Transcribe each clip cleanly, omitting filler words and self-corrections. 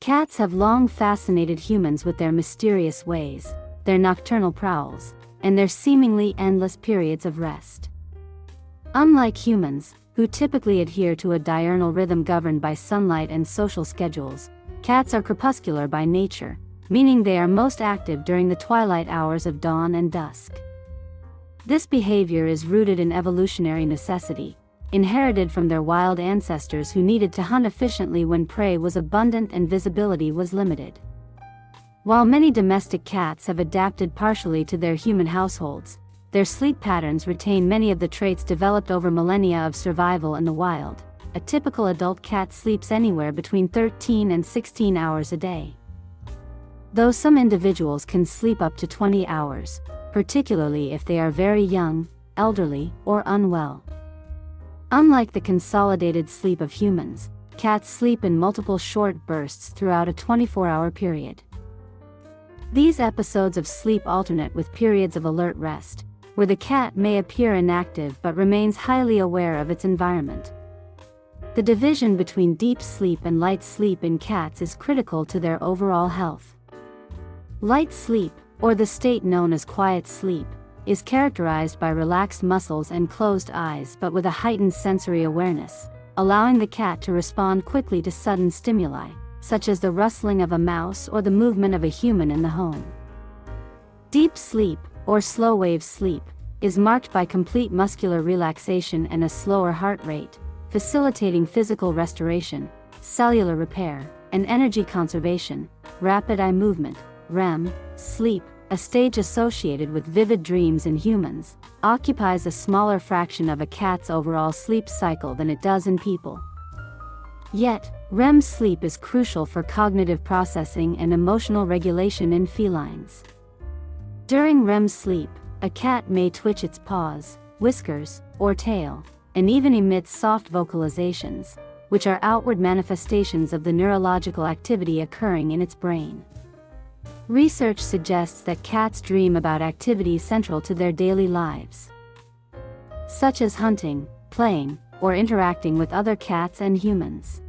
Cats have long fascinated humans with their mysterious ways, their nocturnal prowls, and their seemingly endless periods of rest. Unlike humans, who typically adhere to a diurnal rhythm governed by sunlight and social schedules, cats are crepuscular by nature, meaning they are most active during the twilight hours of dawn and dusk. This behavior is rooted in evolutionary necessity, inherited from their wild ancestors who needed to hunt efficiently when prey was abundant and visibility was limited. While many domestic cats have adapted partially to their human households, their sleep patterns retain many of the traits developed over millennia of survival in the wild. A typical adult cat sleeps anywhere between 13 and 16 hours a day. Though some individuals can sleep up to 20 hours, particularly if they are very young, elderly, or unwell. Unlike the consolidated sleep of humans, cats sleep in multiple short bursts throughout a 24-hour period. These episodes of sleep alternate with periods of alert rest, where the cat may appear inactive but remains highly aware of its environment. The division between deep sleep and light sleep in cats is critical to their overall health. Light sleep, or the state known as quiet sleep, is characterized by relaxed muscles and closed eyes but with a heightened sensory awareness, allowing the cat to respond quickly to sudden stimuli, such as the rustling of a mouse or the movement of a human in the home. Deep sleep, or slow-wave sleep, is marked by complete muscular relaxation and a slower heart rate, facilitating physical restoration, cellular repair, and energy conservation. Rapid eye movement, REM, sleep, a stage associated with vivid dreams in humans, occupies a smaller fraction of a cat's overall sleep cycle than it does in people. Yet, REM sleep is crucial for cognitive processing and emotional regulation in felines. During REM sleep, a cat may twitch its paws, whiskers, or tail, and even emit soft vocalizations, which are outward manifestations of the neurological activity occurring in its brain. Research suggests that cats dream about activities central to their daily lives, such as hunting, playing, or interacting with other cats and humans.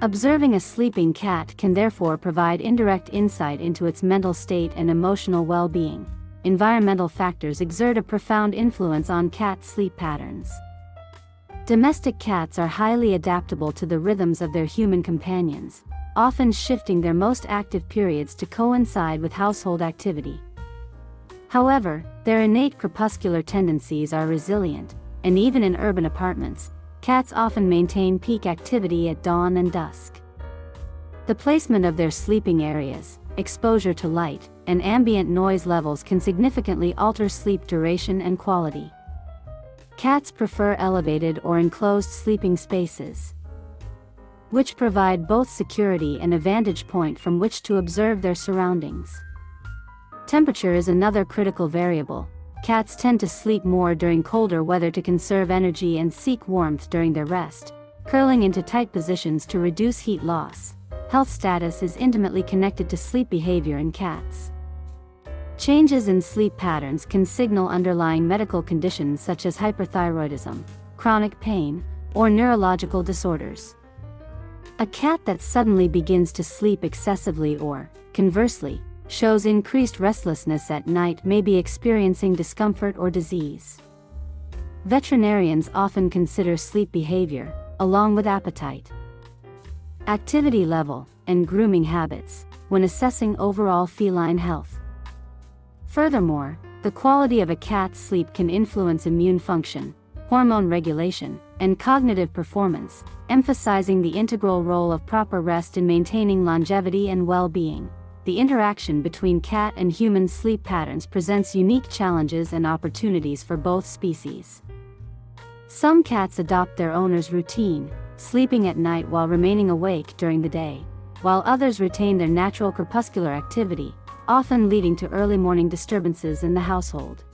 Observing a sleeping cat can therefore provide indirect insight into its mental state and emotional well-being. Environmental factors exert a profound influence on cat sleep patterns. Domestic cats are highly adaptable to the rhythms of their human companions, often shifting their most active periods to coincide with household activity. However, their innate crepuscular tendencies are resilient, and even in urban apartments, cats often maintain peak activity at dawn and dusk. The placement of their sleeping areas, exposure to light, and ambient noise levels can significantly alter sleep duration and quality. Cats prefer elevated or enclosed sleeping spaces, which provide both security and a vantage point from which to observe their surroundings. Temperature is another critical variable. Cats tend to sleep more during colder weather to conserve energy and seek warmth during their rest, curling into tight positions to reduce heat loss. Health status is intimately connected to sleep behavior in cats. Changes in sleep patterns can signal underlying medical conditions such as hyperthyroidism, chronic pain, or neurological disorders. A cat that suddenly begins to sleep excessively or, conversely, shows increased restlessness at night may be experiencing discomfort or disease. Veterinarians often consider sleep behavior, along with appetite, activity level, and grooming habits, when assessing overall feline health. Furthermore, the quality of a cat's sleep can influence immune function, hormone regulation, and cognitive performance, emphasizing the integral role of proper rest in maintaining longevity and well-being. The interaction between cat and human sleep patterns presents unique challenges and opportunities for both species. Some cats adopt their owner's routine, sleeping at night while remaining awake during the day, while others retain their natural crepuscular activity, often leading to early morning disturbances in the household.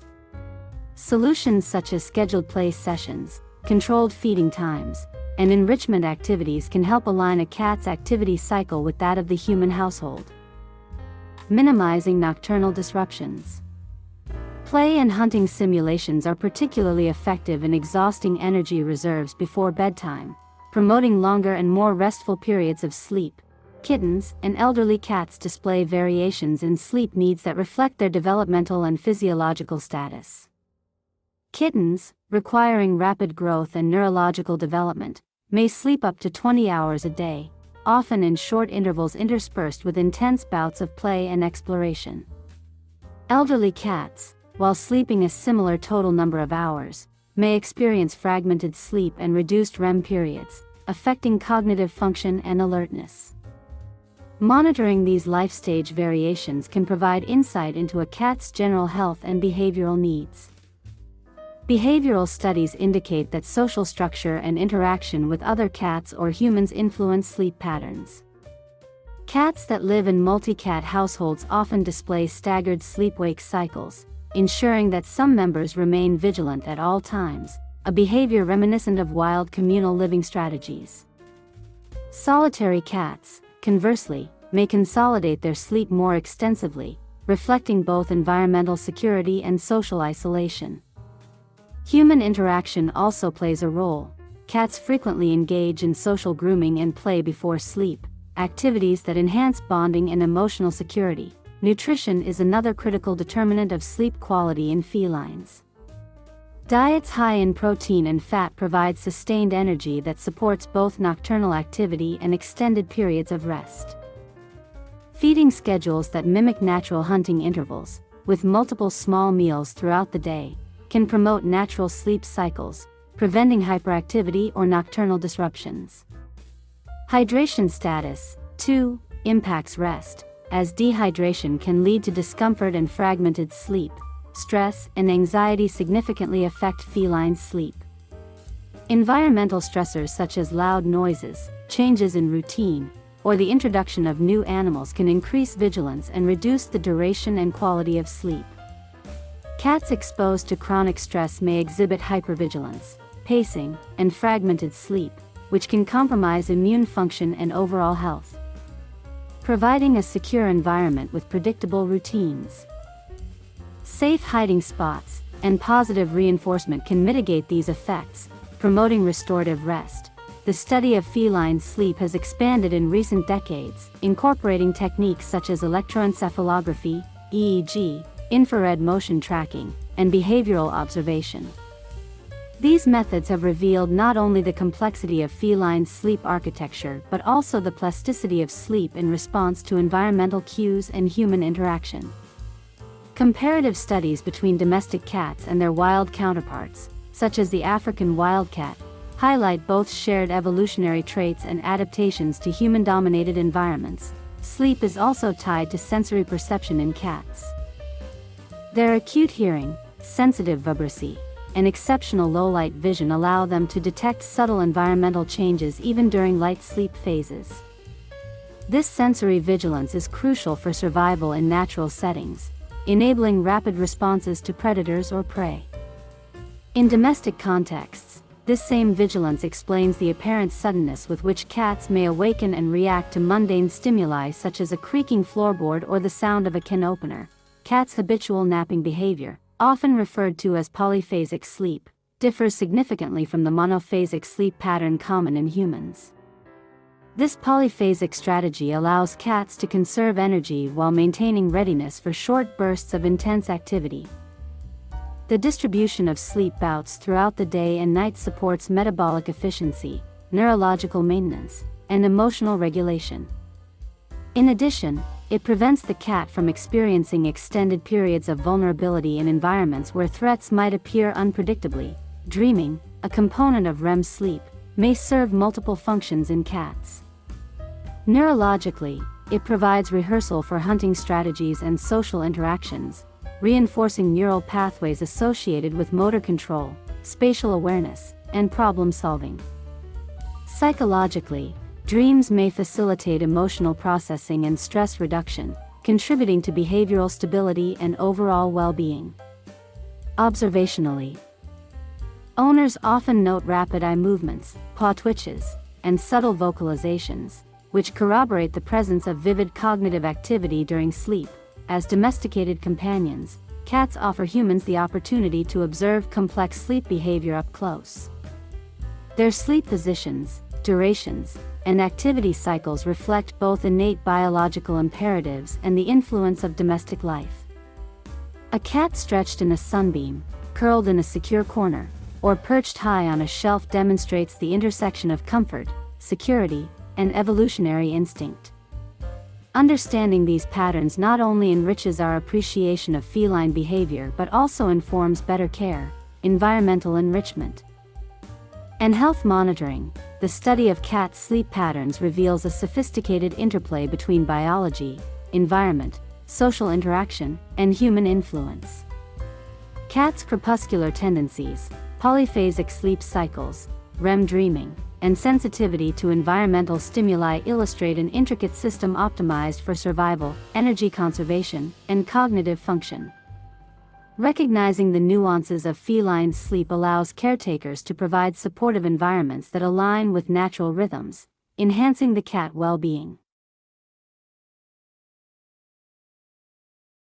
Solutions such as scheduled play sessions, controlled feeding times, and enrichment activities can help align a cat's activity cycle with that of the human household. Minimizing nocturnal disruptions. Play and hunting simulations are particularly effective in exhausting energy reserves before bedtime, promoting longer and more restful periods of sleep. Kittens and elderly cats display variations in sleep needs that reflect their developmental and physiological status. Kittens, requiring rapid growth and neurological development, may sleep up to 20 hours a day, often in short intervals interspersed with intense bouts of play and exploration. Elderly cats, while sleeping a similar total number of hours, may experience fragmented sleep and reduced REM periods, affecting cognitive function and alertness. Monitoring these life stage variations can provide insight into a cat's general health and behavioral needs. Behavioral studies indicate that social structure and interaction with other cats or humans influence sleep patterns. Cats that live in multi-cat households often display staggered sleep-wake cycles, ensuring that some members remain vigilant at all times, a behavior reminiscent of wild communal living strategies. Solitary cats, conversely, may consolidate their sleep more extensively, reflecting both environmental security and social isolation. Human interaction also plays a role. Cats frequently engage in social grooming and play before sleep, activities that enhance bonding and emotional security. Nutrition is another critical determinant of sleep quality in felines. Diets high in protein and fat provide sustained energy that supports both nocturnal activity and extended periods of rest. Feeding schedules that mimic natural hunting intervals, with multiple small meals throughout the day, can promote natural sleep cycles, preventing hyperactivity or nocturnal disruptions. Hydration status, too, impacts rest, as dehydration can lead to discomfort and fragmented sleep. Stress and anxiety significantly affect feline sleep. Environmental stressors such as loud noises, changes in routine, or the introduction of new animals can increase vigilance and reduce the duration and quality of sleep. Cats exposed to chronic stress may exhibit hypervigilance, pacing, and fragmented sleep, which can compromise immune function and overall health. Providing a secure environment with predictable routines, safe hiding spots, and positive reinforcement can mitigate these effects, promoting restorative rest. The study of feline sleep has expanded in recent decades, incorporating techniques such as electroencephalography, EEG, infrared motion tracking, and behavioral observation. These methods have revealed not only the complexity of feline sleep architecture but also the plasticity of sleep in response to environmental cues and human interaction. Comparative studies between domestic cats and their wild counterparts, such as the African wildcat, highlight both shared evolutionary traits and adaptations to human-dominated environments. Sleep is also tied to sensory perception in cats. Their acute hearing, sensitive vibrancy, and exceptional low-light vision allow them to detect subtle environmental changes even during light sleep phases. This sensory vigilance is crucial for survival in natural settings, enabling rapid responses to predators or prey. In domestic contexts, this same vigilance explains the apparent suddenness with which cats may awaken and react to mundane stimuli such as a creaking floorboard or the sound of a can opener. Cats' habitual napping behavior, often referred to as polyphasic sleep, differs significantly from the monophasic sleep pattern common in humans. This polyphasic strategy allows cats to conserve energy while maintaining readiness for short bursts of intense activity. The distribution of sleep bouts throughout the day and night supports metabolic efficiency, neurological maintenance, and emotional regulation. In addition, it prevents the cat from experiencing extended periods of vulnerability in environments where threats might appear unpredictably. Dreaming, a component of REM sleep, may serve multiple functions in cats. Neurologically, it provides rehearsal for hunting strategies and social interactions, reinforcing neural pathways associated with motor control, spatial awareness, and problem-solving. Psychologically, dreams may facilitate emotional processing and stress reduction, contributing to behavioral stability and overall well-being. Observationally, owners often note rapid eye movements, paw twitches, and subtle vocalizations, which corroborate the presence of vivid cognitive activity during sleep. As domesticated companions, cats offer humans the opportunity to observe complex sleep behavior up close. Their sleep positions, durations, and activity cycles reflect both innate biological imperatives and the influence of domestic life. A cat stretched in a sunbeam, curled in a secure corner, or perched high on a shelf demonstrates the intersection of comfort, security, and evolutionary instinct. Understanding these patterns not only enriches our appreciation of feline behavior but also informs better care, environmental enrichment, and health monitoring. The study of cat sleep patterns reveals a sophisticated interplay between biology, environment, social interaction, and human influence. Cats' crepuscular tendencies, polyphasic sleep cycles, REM dreaming, and sensitivity to environmental stimuli illustrate an intricate system optimized for survival, energy conservation, and cognitive function. Recognizing the nuances of feline sleep allows caretakers to provide supportive environments that align with natural rhythms, enhancing the cat well-being.